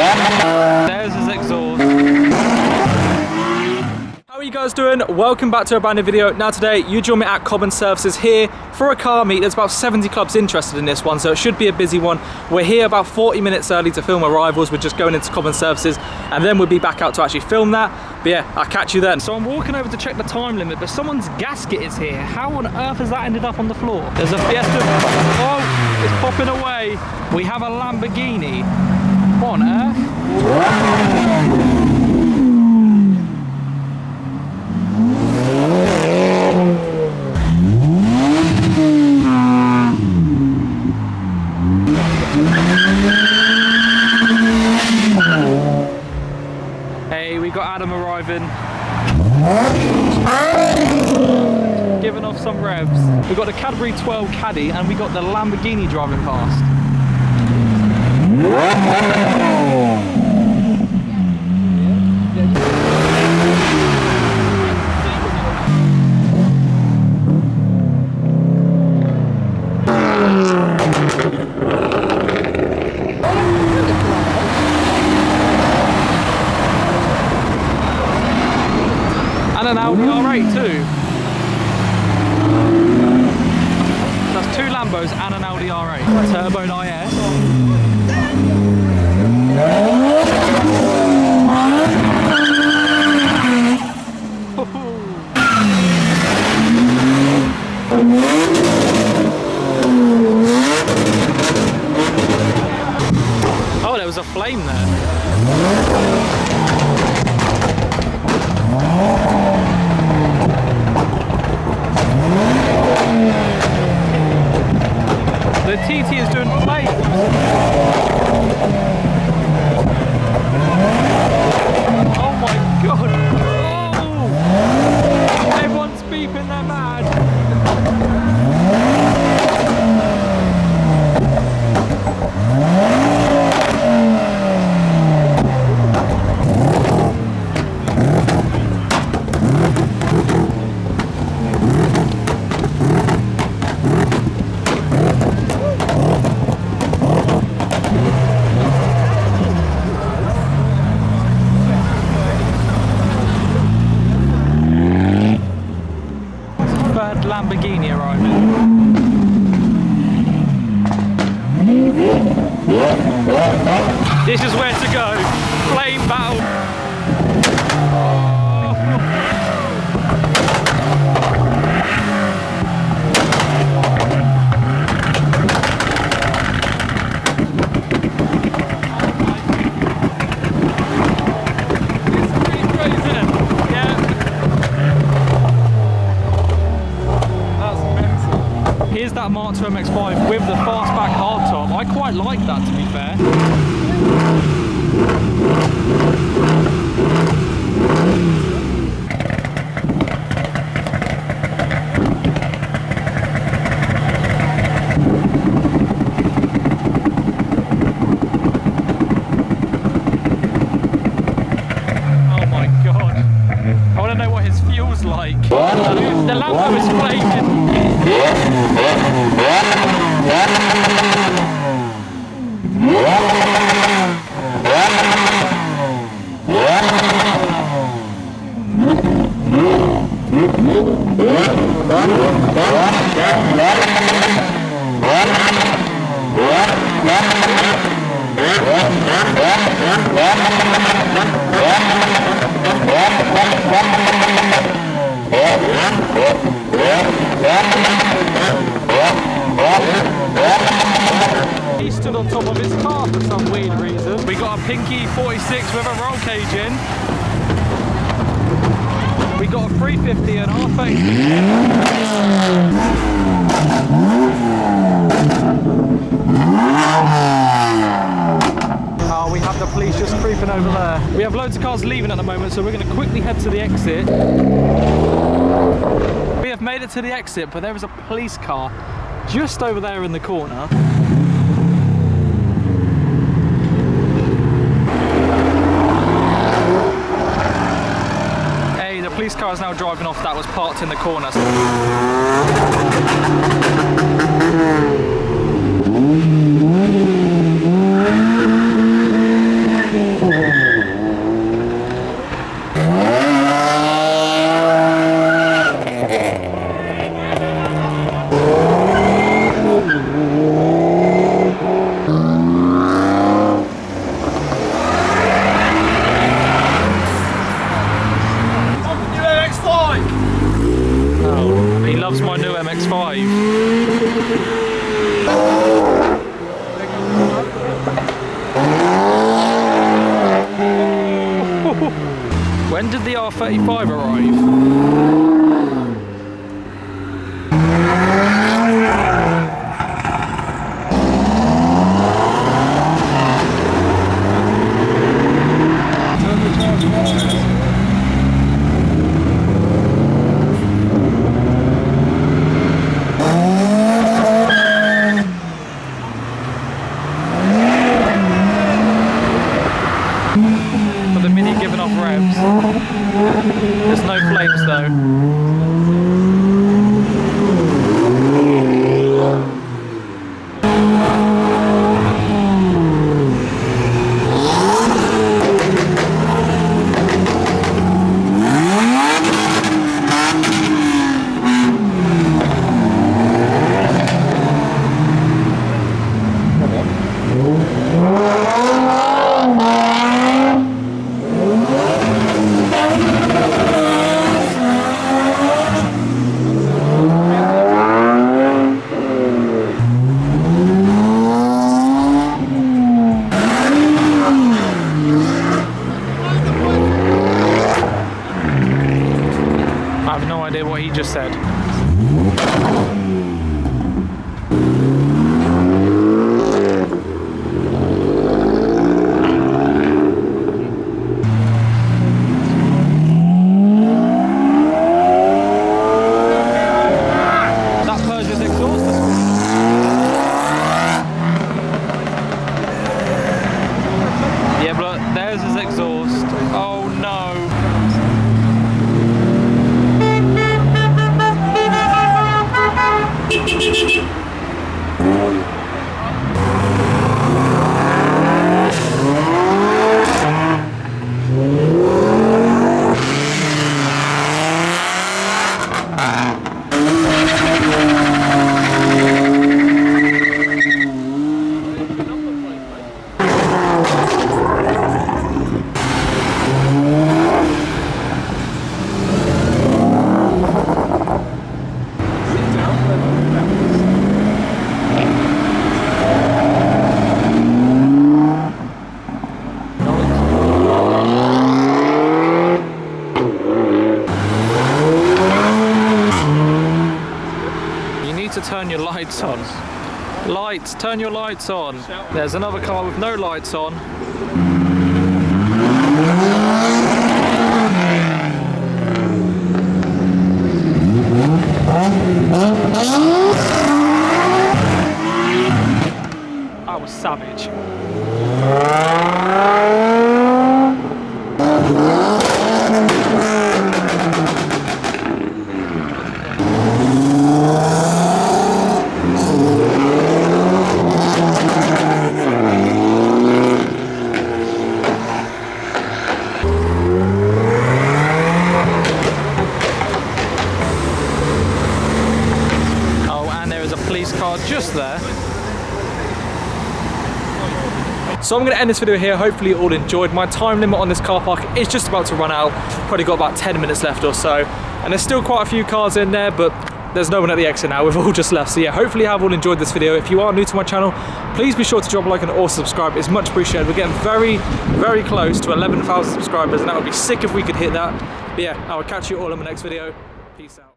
There's his exhaust. How are you guys doing? Welcome back to a brand new video. Now today, you join me at Cobham Services here for a car meet. There's about 70 clubs interested in this one, so it should be a busy one. We're here about 40 minutes early to film arrivals. We're just going into Cobham Services, and then we'll be back out to actually film that. But yeah, I'll catch you then. So I'm walking over to check the time limit, but someone's gasket is here. How on earth has that ended up on the floor? There's a Fiesta. Oh, it's popping away. We have a Lamborghini. What on earth? Hey, we got Adam arriving. Giving off some revs. We got the Cadbury 12 Caddy and we got the Lamborghini driving past. And an Audi R8 too. That's two Lambos and an Audi R8. Turboed IS. Oh, there was a flame there. The TT is doing flames. Oh my god. Oh! Everyone's beeping, they're mad. Lamborghini arriving. This is where to go. Flame battle. Here's that Mark II MX-5 with the fastback hardtop. I quite like that, to be fair. Oh my god. I want to know what his fuel's like. The Lambo is flaming. He stood on top of his car for some weird reason. We got a Pinky 46 with a roll cage in. We got a 350 and R30. Oh, we have the police just creeping over there. We have loads of cars leaving at the moment, so we're going to quickly head to the exit. We have made it to the exit, but there is a police car just over there in the corner. Hey, the police car is now driving off. That was parked in the corner. R35 arrive. For the Mini giving off revs. There's no flames though. I have no idea what he just said. That Peugeot's exhaust is cool. Yeah, but there's his exhaust. Oh no. To turn your lights on. Lights, turn your lights on. There's another car with no lights on. That was savage. Police car just there. So I'm going to end this video here. Hopefully you all enjoyed. My time limit on this car park is just about to run out. Probably got about 10 minutes left or so. And there's still quite a few cars in there, but there's no one at the exit now. We've all just left. So yeah, hopefully you have all enjoyed this video. If you are new to my channel, please be sure to drop a like and also subscribe. It's much appreciated. We're getting very, very close to 11,000 subscribers, and that would be sick if we could hit that. But yeah, I will catch you all in my next video. Peace out.